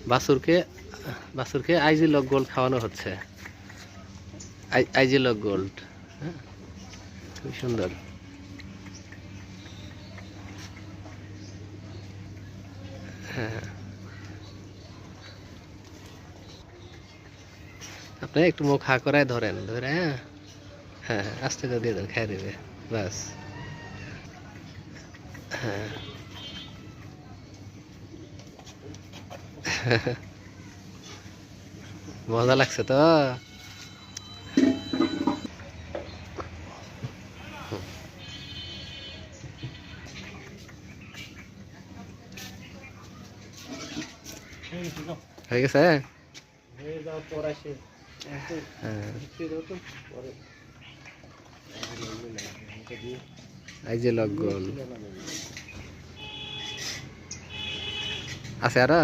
বাছুরকে বাছুরকে IG lock gold খাওয়ানো হচ্ছে। IG lock gold. হ্যাঁ, খুব সুন্দর। হ্যাঁ, আপনি একটু মুখ হা করায় ধরেন, ধরে হ্যাঁ হ্যাঁ হ্যাঁ, আস্তে করে দিয়ে দেন, খেয়ে দেবে ব্যাস। হ্যাঁ মজা লাগছে তো। হয়ে গেছে। হ্যাঁ, এই যে লক গোল্ড আছে আরো।